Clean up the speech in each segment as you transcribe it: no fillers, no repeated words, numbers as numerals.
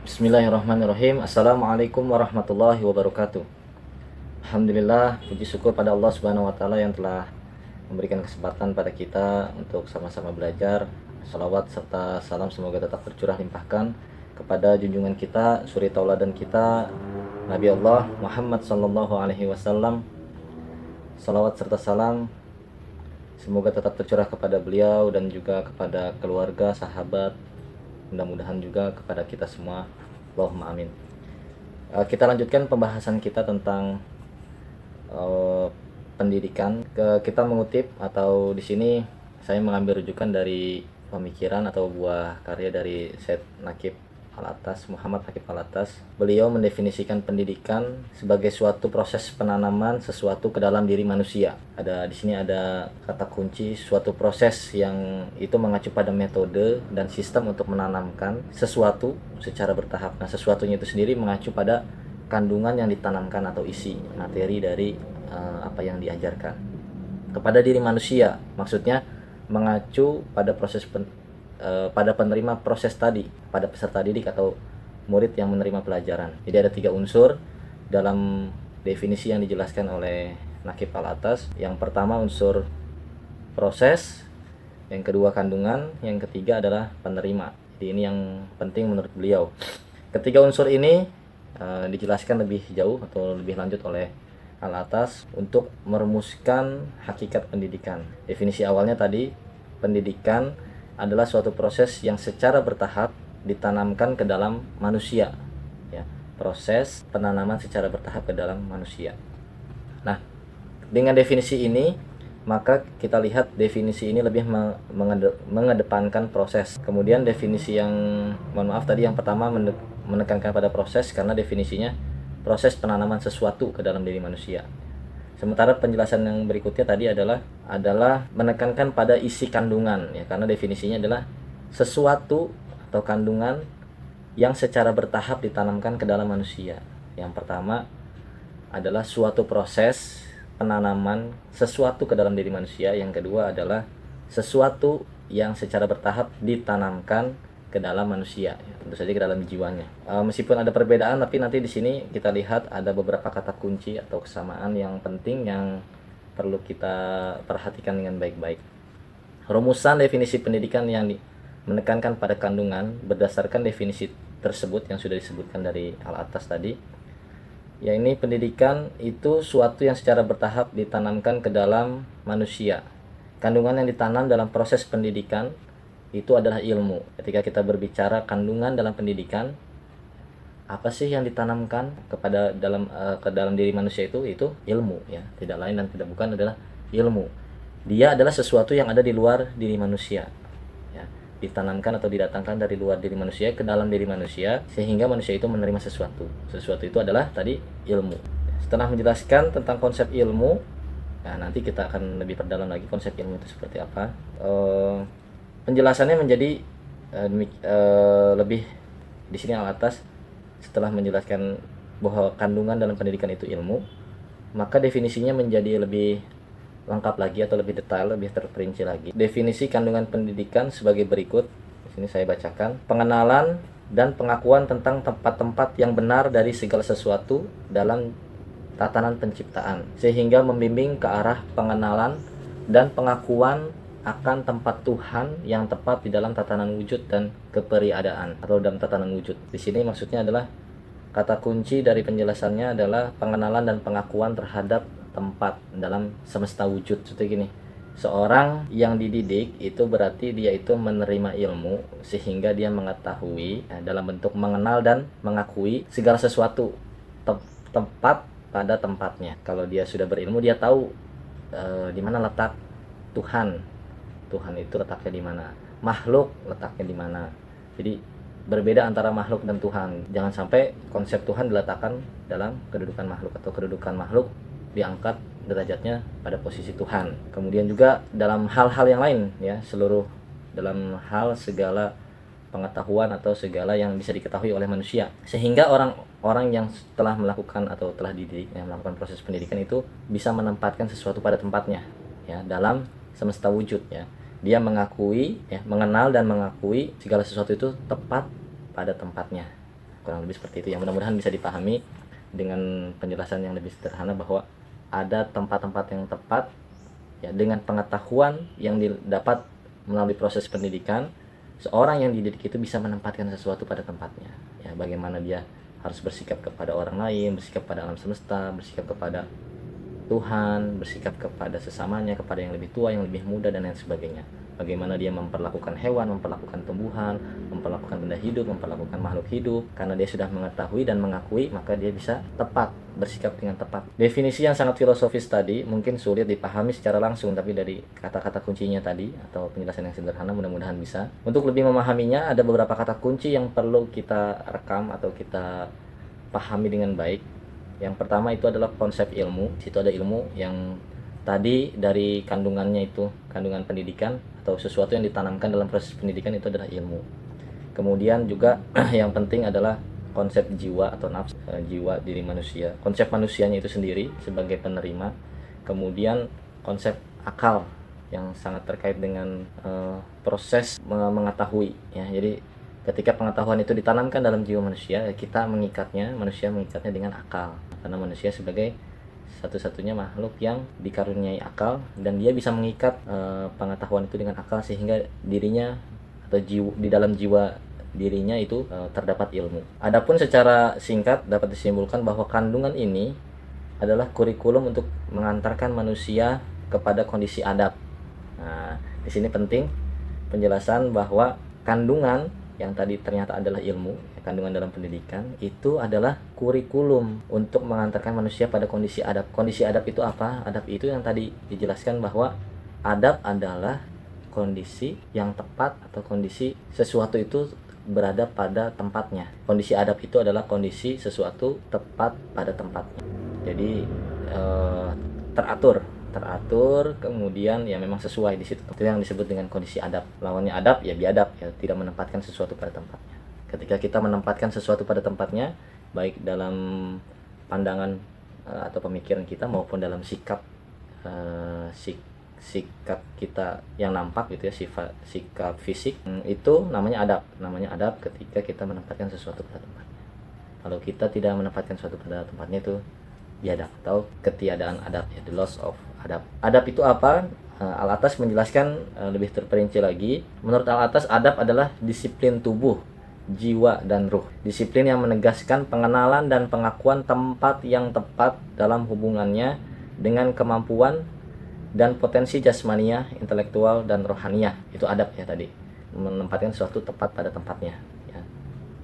Bismillahirrahmanirrahim. Assalamualaikum warahmatullahi wabarakatuh. Alhamdulillah, puji syukur pada Allah Subhanahu wa taala yang telah memberikan kesempatan pada kita untuk sama-sama belajar. Salawat serta salam semoga tetap tercurah limpahkan kepada junjungan kita, suri tauladan kita, Nabi Allah Muhammad sallallahu alaihi wasallam. Salawat serta salam semoga tetap tercurah kepada beliau dan juga kepada keluarga, sahabat, mudah-mudahan juga kepada kita semua. Allahumma amin. Kita lanjutkan pembahasan kita tentang pendidikan. Kita mengutip atau di sini saya mengambil rujukan dari pemikiran atau buah karya dari Syed Naqib Al-Atas, Muhammad Naqib Al-Atas. Beliau mendefinisikan pendidikan sebagai suatu proses penanaman sesuatu ke dalam diri manusia. Di sini ada kata kunci suatu proses yang itu mengacu pada metode dan sistem untuk menanamkan sesuatu secara bertahap. Nah, sesuatunya itu sendiri mengacu pada kandungan yang ditanamkan atau isi materi dari apa yang diajarkan kepada diri manusia. Maksudnya mengacu pada pada penerima proses tadi, pada peserta didik atau murid yang menerima pelajaran. Jadi ada 3 unsur dalam definisi yang dijelaskan oleh Naqib Al-Atas. Yang pertama unsur proses, yang kedua kandungan, yang ketiga adalah penerima. Jadi ini yang penting menurut beliau. Ketiga unsur ini dijelaskan lebih jauh atau lebih lanjut oleh Al-Atas untuk merumuskan hakikat pendidikan. Definisi awalnya tadi, pendidikan adalah suatu proses yang secara bertahap ditanamkan ke dalam manusia, ya. Proses penanaman secara bertahap ke dalam manusia. Nah, dengan definisi ini maka kita lihat definisi ini lebih mengedepankan proses. Kemudian definisi yang tadi yang pertama menekankan pada proses karena definisinya proses penanaman sesuatu ke dalam diri manusia. Sementara penjelasan yang berikutnya tadi adalah menekankan pada isi kandungan, ya, karena definisinya adalah sesuatu atau kandungan yang secara bertahap ditanamkan ke dalam manusia. Yang pertama adalah suatu proses penanaman sesuatu ke dalam diri manusia. Yang kedua adalah sesuatu yang secara bertahap ditanamkan ke dalam manusia, ya, tentu saja ke dalam jiwanya. Meskipun ada perbedaan, tapi nanti di sini kita lihat ada beberapa kata kunci atau kesamaan yang penting yang perlu kita perhatikan dengan baik-baik. Rumusan definisi pendidikan yang menekankan pada kandungan berdasarkan definisi tersebut yang sudah disebutkan dari Al-Atas tadi. Ya, ini pendidikan itu suatu yang secara bertahap ditanamkan ke dalam manusia. Kandungan yang ditanam dalam proses pendidikan itu adalah ilmu. Ketika kita berbicara kandungan dalam pendidikan, apa sih yang ditanamkan ke dalam diri manusia itu ilmu, ya. Tidak lain dan tidak bukan adalah ilmu. Dia adalah sesuatu yang ada di luar diri manusia, ya. Ditanamkan atau didatangkan dari luar diri manusia ke dalam diri manusia sehingga manusia itu menerima sesuatu. Sesuatu itu adalah tadi ilmu. Setelah menjelaskan tentang konsep ilmu, nah nanti kita akan lebih perdalam lagi konsep ilmu itu seperti apa. Penjelasannya menjadi lebih di sini Al-Atas setelah menjelaskan bahwa kandungan dalam pendidikan itu ilmu, maka definisinya menjadi lebih lengkap lagi atau lebih detail, lebih terperinci lagi. Definisi kandungan pendidikan sebagai berikut. Di sini saya bacakan. Pengenalan dan pengakuan tentang tempat-tempat yang benar dari segala sesuatu dalam tatanan penciptaan, sehingga membimbing ke arah pengenalan dan pengakuan akan tempat Tuhan yang tepat di dalam tatanan wujud dan keperiadaan atau dalam tatanan wujud. Di sini maksudnya adalah kata kunci dari penjelasannya adalah pengenalan dan pengakuan terhadap tempat dalam semesta wujud. Seperti gini, seorang yang dididik itu berarti dia itu menerima ilmu sehingga dia mengetahui dalam bentuk mengenal dan mengakui segala sesuatu tempat pada tempatnya. Kalau dia sudah berilmu, dia tahu di mana letak Tuhan. Tuhan itu letaknya di mana, makhluk letaknya di mana. Jadi berbeda antara makhluk dan Tuhan. Jangan sampai konsep Tuhan diletakkan dalam kedudukan makhluk atau kedudukan makhluk diangkat derajatnya pada posisi Tuhan. Kemudian juga dalam hal-hal yang lain, ya, dalam hal segala pengetahuan atau segala yang bisa diketahui oleh manusia, sehingga orang-orang yang telah melakukan atau telah dididik, yang melakukan proses pendidikan itu bisa menempatkan sesuatu pada tempatnya, ya, dalam semesta wujud, ya. Dia mengakui, ya, mengenal dan mengakui segala sesuatu itu tepat pada tempatnya. Kurang lebih seperti itu, yang mudah-mudahan bisa dipahami dengan penjelasan yang lebih sederhana bahwa ada tempat-tempat yang tepat ya, dengan pengetahuan yang didapat melalui proses pendidikan. Seorang yang dididik itu bisa menempatkan sesuatu pada tempatnya ya, bagaimana dia harus bersikap kepada orang lain, bersikap pada alam semesta, bersikap kepada Tuhan, bersikap kepada sesamanya, kepada yang lebih tua, yang lebih muda, dan lain sebagainya. Bagaimana dia memperlakukan hewan, memperlakukan tumbuhan, memperlakukan benda hidup, memperlakukan makhluk hidup. Karena dia sudah mengetahui dan mengakui, maka dia bisa tepat, bersikap dengan tepat. Definisi yang sangat filosofis tadi mungkin sulit dipahami secara langsung, tapi dari kata-kata kuncinya tadi atau penjelasan yang sederhana mudah-mudahan bisa. Untuk lebih memahaminya, ada beberapa kata kunci yang perlu kita rekam atau kita pahami dengan baik. Yang pertama itu adalah konsep ilmu. Situ ada ilmu yang tadi dari kandungannya itu, kandungan pendidikan atau sesuatu yang ditanamkan dalam proses pendidikan itu adalah ilmu. Kemudian juga yang penting adalah konsep jiwa atau nafs, jiwa diri manusia, konsep manusianya itu sendiri sebagai penerima. Kemudian konsep akal yang sangat terkait dengan proses mengetahui ya. Jadi ketika pengetahuan itu ditanamkan dalam jiwa manusia, manusia mengikatnya dengan akal. Karena manusia sebagai satu-satunya makhluk yang dikaruniai akal, dan dia bisa mengikat pengetahuan itu dengan akal sehingga dirinya atau di dalam jiwa dirinya itu terdapat ilmu. Adapun secara singkat dapat disimpulkan bahwa kandungan ini adalah kurikulum untuk mengantarkan manusia kepada kondisi adab. Nah, di sini penting penjelasan bahwa kandungan yang tadi ternyata adalah ilmu, kandungan dalam pendidikan, itu adalah kurikulum untuk mengantarkan manusia pada kondisi adab. Kondisi adab itu apa? Adab itu yang tadi dijelaskan bahwa adab adalah kondisi yang tepat atau kondisi sesuatu itu berada pada tempatnya. Kondisi adab itu adalah kondisi sesuatu tepat pada tempatnya. Jadi teratur, kemudian ya memang sesuai di situ. Itu yang disebut dengan kondisi adab. Lawannya adab ya biadab, ya tidak menempatkan sesuatu pada tempatnya. Ketika kita menempatkan sesuatu pada tempatnya, baik dalam pandangan atau pemikiran kita maupun dalam sikap kita yang nampak gitu ya, sikap fisik, itu namanya adab ketika kita menempatkan sesuatu pada tempatnya. Kalau kita tidak menempatkan sesuatu pada tempatnya, itu biadab atau ketiadaan adab ya, the loss of adab. Adab itu apa? Al-Atas menjelaskan lebih terperinci lagi. Menurut Al-Atas, adab adalah disiplin tubuh, jiwa, dan ruh. Disiplin yang menegaskan pengenalan dan pengakuan tempat yang tepat dalam hubungannya dengan kemampuan dan potensi jasmania, intelektual, dan rohaniah. Itu adab ya tadi, menempatkan sesuatu tepat pada tempatnya ya.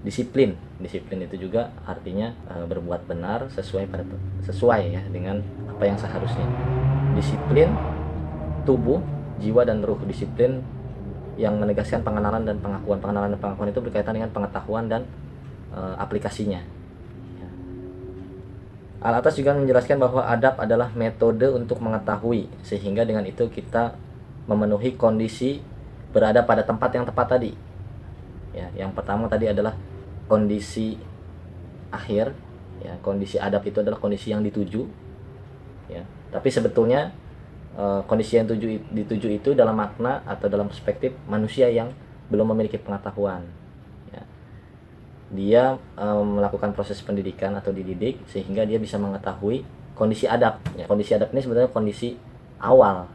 Disiplin itu juga artinya berbuat benar sesuai ya dengan apa yang seharusnya. Disiplin tubuh, jiwa, dan ruh. Disiplin yang menegaskan pengenalan dan pengakuan. Pengenalan dan pengakuan itu berkaitan dengan pengetahuan dan aplikasinya. Al-Atas juga menjelaskan bahwa adab adalah metode untuk mengetahui, sehingga dengan itu kita memenuhi kondisi berada pada tempat yang tepat tadi. Ya, yang pertama tadi adalah kondisi akhir. Ya, kondisi adab itu adalah kondisi yang dituju. Ya, tapi sebetulnya kondisi yang dituju itu dalam makna atau dalam perspektif manusia yang belum memiliki pengetahuan. Ya. Dia melakukan proses pendidikan atau dididik sehingga dia bisa mengetahui kondisi adab. Ya, kondisi adab ini sebenarnya kondisi awal.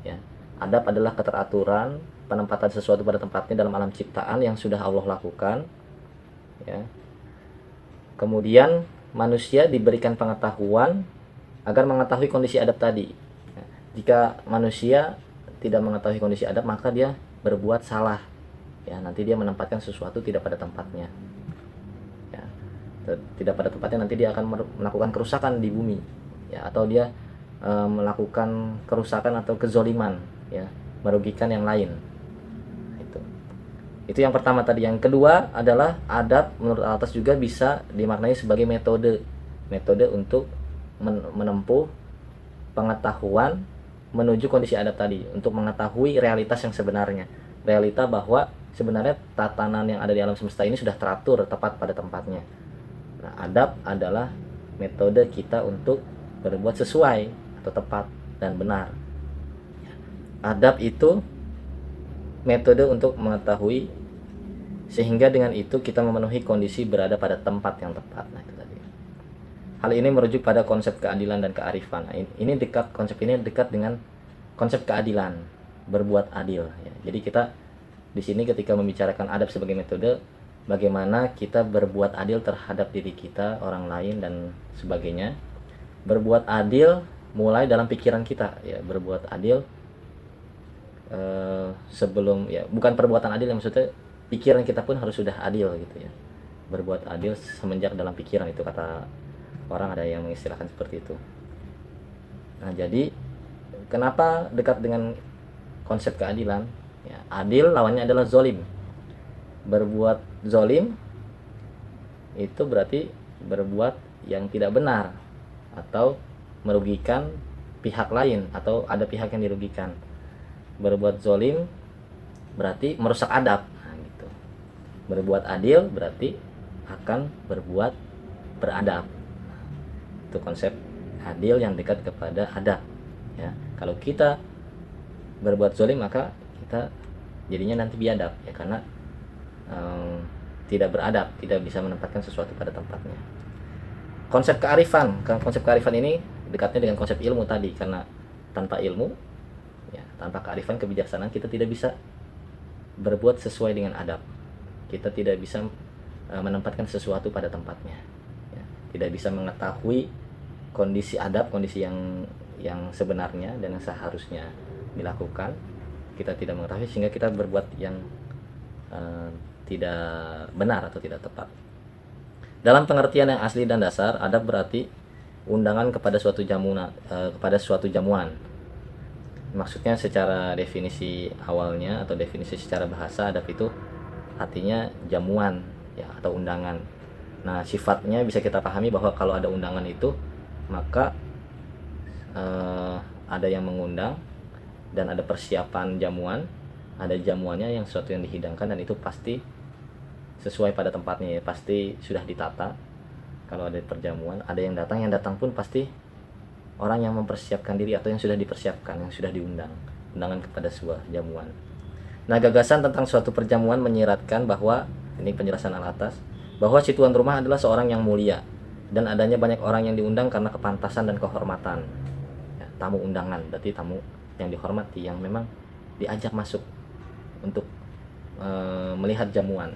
Ya. Adab adalah keteraturan, penempatan sesuatu pada tempatnya dalam alam ciptaan yang sudah Allah lakukan. Ya. Kemudian manusia diberikan pengetahuan agar mengetahui kondisi adab tadi. Jika manusia tidak mengetahui kondisi adab, maka dia berbuat salah. Ya, nanti dia menempatkan sesuatu tidak pada tempatnya. Ya, tidak pada tempatnya, nanti dia akan melakukan kerusakan di bumi. Ya, atau dia melakukan kerusakan atau kezoliman, ya, merugikan yang lain. Itu yang pertama tadi. Yang kedua adalah adab menurut Al-Atas juga bisa dimaknai sebagai metode untuk menempuh pengetahuan menuju kondisi adab tadi, untuk mengetahui realitas yang sebenarnya, realita bahwa sebenarnya tatanan yang ada di alam semesta ini sudah teratur tepat pada tempatnya. Nah, adab adalah metode kita untuk berbuat sesuai atau tepat dan benar. Adab itu metode untuk mengetahui sehingga dengan itu kita memenuhi kondisi berada pada tempat yang tepat. Nah, itu tadi. Hal ini merujuk pada konsep keadilan dan kearifan. Nah, konsep ini dekat dengan konsep keadilan, berbuat adil ya. Jadi kita di sini ketika membicarakan adab sebagai metode, bagaimana kita berbuat adil terhadap diri kita, orang lain dan sebagainya. Berbuat adil mulai dalam pikiran kita ya, berbuat adil sebelum ya, bukan perbuatan adil yang maksudnya pikiran kita pun harus sudah adil gitu ya. Berbuat adil semenjak dalam pikiran, itu kata orang, ada yang mengistilahkan seperti itu. Nah, jadi kenapa dekat dengan konsep keadilan ya, adil lawannya adalah zolim. Berbuat zolim itu berarti berbuat yang tidak benar atau merugikan pihak lain, atau ada pihak yang dirugikan. Berbuat zolim berarti merusak adab. Nah, gitu. Berbuat adil berarti akan berbuat beradab. Itu konsep adil yang dekat kepada adab ya. Kalau kita berbuat zolim maka kita jadinya nanti biadab ya, karena tidak beradab, tidak bisa menempatkan sesuatu pada tempatnya. Konsep kearifan ini dekatnya dengan konsep ilmu tadi, karena tanpa ilmu ya, tanpa kearifan, kebijaksanaan, kita tidak bisa berbuat sesuai dengan adab. Kita tidak bisa menempatkan sesuatu pada tempatnya ya. Tidak bisa mengetahui kondisi adab, kondisi yang sebenarnya dan yang seharusnya dilakukan. Kita tidak mengetahui sehingga kita berbuat yang tidak benar atau tidak tepat. Dalam pengertian yang asli dan dasar, adab berarti undangan kepada suatu jamuan. Maksudnya secara definisi awalnya atau definisi secara bahasa, adab itu artinya jamuan ya, atau undangan. Nah, sifatnya bisa kita pahami bahwa kalau ada undangan itu maka ada yang mengundang dan ada persiapan jamuan, ada jamuannya yang sesuatu yang dihidangkan, dan itu pasti sesuai pada tempatnya ya, pasti sudah ditata. Kalau ada perjamuan, ada yang datang pun pasti orang yang mempersiapkan diri atau yang sudah dipersiapkan, yang sudah diundang, undangan kepada sebuah jamuan. Nah, gagasan tentang suatu perjamuan menyiratkan bahwa, ini penjelasan al atas, bahwa si tuan rumah adalah seorang yang mulia dan adanya banyak orang yang diundang karena kepantasan dan kehormatan ya, tamu undangan berarti tamu yang dihormati, yang memang diajak masuk untuk melihat jamuan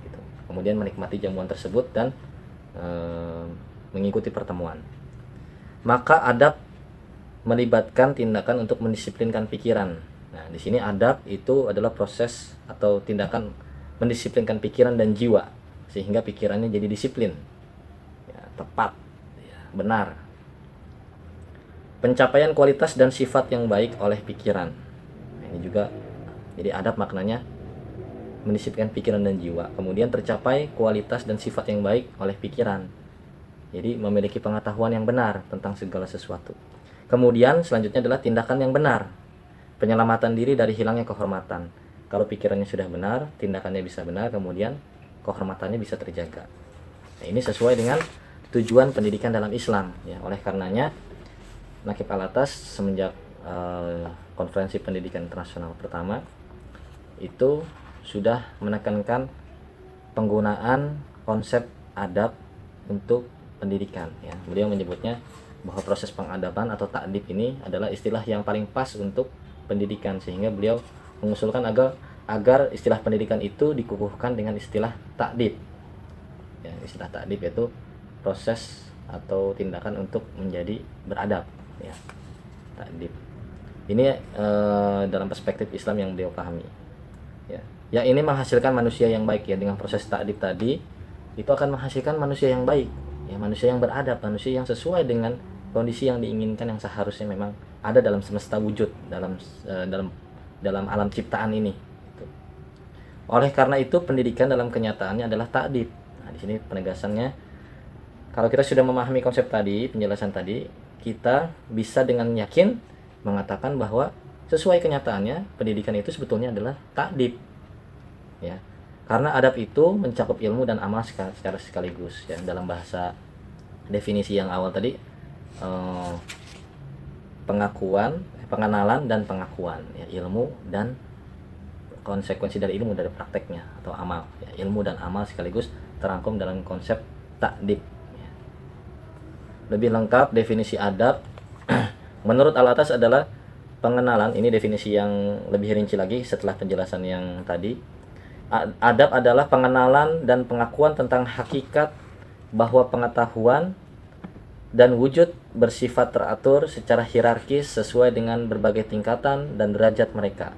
gitu. Kemudian menikmati jamuan tersebut dan mengikuti pertemuan. Maka adab melibatkan tindakan untuk mendisiplinkan pikiran. Nah, di sini adab itu adalah proses atau tindakan mendisiplinkan pikiran dan jiwa sehingga pikirannya jadi disiplin ya, tepat ya, benar. Pencapaian kualitas dan sifat yang baik oleh pikiran. Nah, ini juga jadi adab maknanya mendisiplinkan pikiran dan jiwa. Kemudian tercapai kualitas dan sifat yang baik oleh pikiran. Jadi memiliki pengetahuan yang benar tentang segala sesuatu. Kemudian selanjutnya adalah tindakan yang benar. Penyelamatan diri dari hilangnya kehormatan. Kalau pikirannya sudah benar, tindakannya bisa benar, kemudian kehormatannya bisa terjaga. Nah, ini sesuai dengan tujuan pendidikan dalam Islam ya. Oleh karenanya Nakib Al-Atas semenjak konferensi pendidikan internasional pertama itu sudah menekankan penggunaan konsep adab untuk pendidikan ya. Beliau menyebutnya bahwa proses pengadaban atau ta'dib ini adalah istilah yang paling pas untuk pendidikan, sehingga beliau mengusulkan agar istilah pendidikan itu dikukuhkan dengan istilah ta'dib ya. Istilah ta'dib yaitu proses atau tindakan untuk menjadi beradab ya, ta'dib ini dalam perspektif Islam yang beliau pahami ya. Yang ini menghasilkan manusia yang baik ya. Dengan proses ta'dib tadi itu akan menghasilkan manusia yang baik ya, manusia yang beradab, manusia yang sesuai dengan kondisi yang diinginkan, yang seharusnya memang ada dalam semesta wujud, dalam alam ciptaan ini gitu. Oleh karena itu pendidikan dalam kenyataannya adalah ta'dib. Nah, di sini penegasannya, kalau kita sudah memahami konsep tadi, penjelasan tadi, kita bisa dengan yakin mengatakan bahwa sesuai kenyataannya pendidikan itu sebetulnya adalah ta'dib ya. Karena adab itu mencakup ilmu dan amal secara sekaligus ya. Dalam bahasa definisi yang awal tadi, pengenalan dan pengakuan ya, ilmu dan konsekuensi dari ilmu, dari prakteknya atau amal. Ya, ilmu dan amal sekaligus terangkum dalam konsep ta'dib. Ya. Lebih lengkap definisi adab menurut al-atas adalah pengenalan, ini definisi yang lebih rinci lagi setelah penjelasan yang tadi. Adab adalah pengenalan dan pengakuan tentang hakikat bahwa pengetahuan dan wujud bersifat teratur secara hierarkis sesuai dengan berbagai tingkatan dan derajat mereka,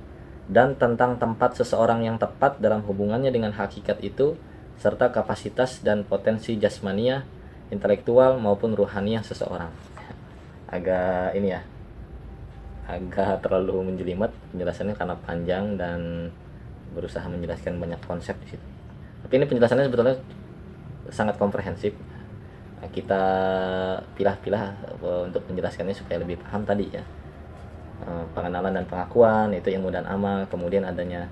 dan tentang tempat seseorang yang tepat dalam hubungannya dengan hakikat itu, serta kapasitas dan potensi jasmaniah, intelektual maupun ruhaniah seseorang. Agak ini ya, agak terlalu menjelimet penjelasannya karena panjang dan berusaha menjelaskan banyak konsep di situ. Tapi ini penjelasannya sebetulnya sangat komprehensif. Nah, kita pilah-pilah untuk menjelaskannya supaya lebih paham tadi ya. Pengenalan dan pengakuan itu ilmu dan amal, kemudian adanya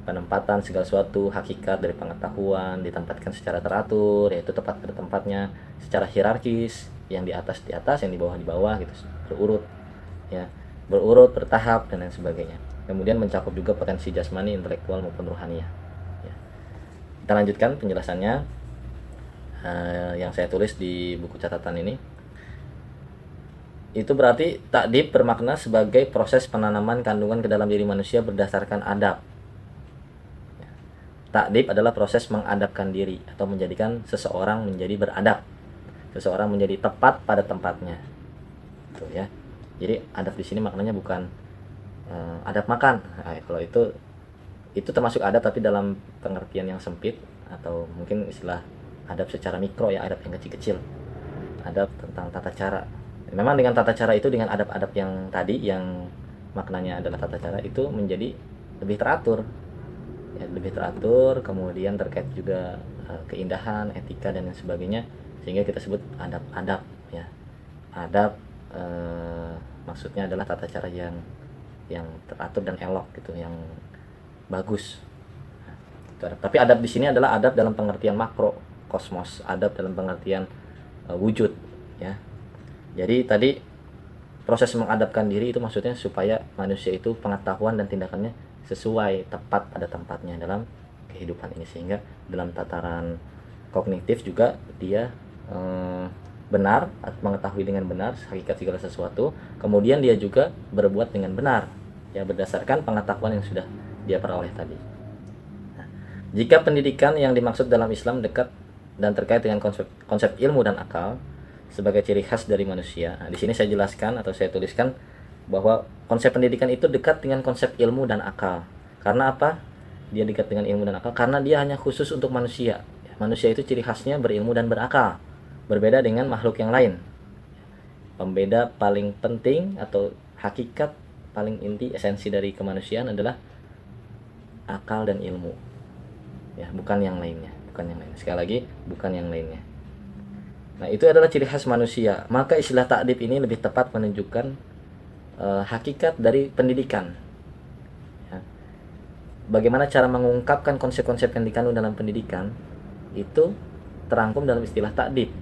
penempatan segala sesuatu hakikat dari pengetahuan ditempatkan secara teratur, yaitu tepat pada tempatnya, secara hierarkis, yang di atas, yang di bawah gitu, berurut ya, berurut, bertahap dan lain sebagainya. Kemudian mencakup juga potensi jasmani, intelektual maupun ruhaniah ya. Kita lanjutkan penjelasannya yang saya tulis di buku catatan ini. Itu berarti ta'dib bermakna sebagai proses penanaman kandungan ke dalam diri manusia berdasarkan adab. Ta'dib adalah proses mengadabkan diri atau menjadikan seseorang menjadi beradab, seseorang menjadi tepat pada tempatnya. Gitu ya. Jadi adab di sini maknanya bukan adab makan. Nah, kalau itu termasuk adab tapi dalam pengertian yang sempit, atau mungkin istilah adab secara mikro ya, adab yang kecil-kecil. Adab tentang tata cara. Memang dengan tata cara itu, dengan adab-adab yang tadi yang maknanya adalah tata cara, itu menjadi lebih teratur. Ya, lebih teratur, kemudian terkait juga keindahan, etika dan lain sebagainya, sehingga kita sebut adab-adab ya. Adab maksudnya adalah tata cara yang teratur dan elok gitu, yang bagus. Tapi adab di sini adalah adab dalam pengertian makro, kosmos, adab dalam pengertian wujud ya. Jadi tadi proses mengadabkan diri itu maksudnya supaya manusia itu pengetahuan dan tindakannya sesuai, tepat pada tempatnya dalam kehidupan ini, sehingga dalam tataran kognitif juga dia benar, mengetahui dengan benar hakikat segala sesuatu, kemudian dia juga berbuat dengan benar ya, berdasarkan pengetahuan yang sudah dia peroleh tadi. Nah, jika pendidikan yang dimaksud dalam Islam dekat dan terkait dengan konsep ilmu dan akal sebagai ciri khas dari manusia. Nah, di sini saya jelaskan atau saya tuliskan bahwa konsep pendidikan itu dekat dengan konsep ilmu dan akal. Karena apa? Dia dekat dengan ilmu dan akal karena dia hanya khusus untuk manusia. Manusia itu ciri khasnya berilmu dan berakal, berbeda dengan makhluk yang lain. Pembeda paling penting atau hakikat paling inti, esensi dari kemanusiaan adalah akal dan ilmu ya, bukan yang lainnya, sekali lagi, bukan yang lainnya. Nah, itu adalah ciri khas manusia. Maka istilah ta'dib ini lebih tepat menunjukkan hakikat dari pendidikan ya. Bagaimana cara mengungkapkan konsep-konsep yang dikandung dalam pendidikan itu terangkum dalam istilah ta'dib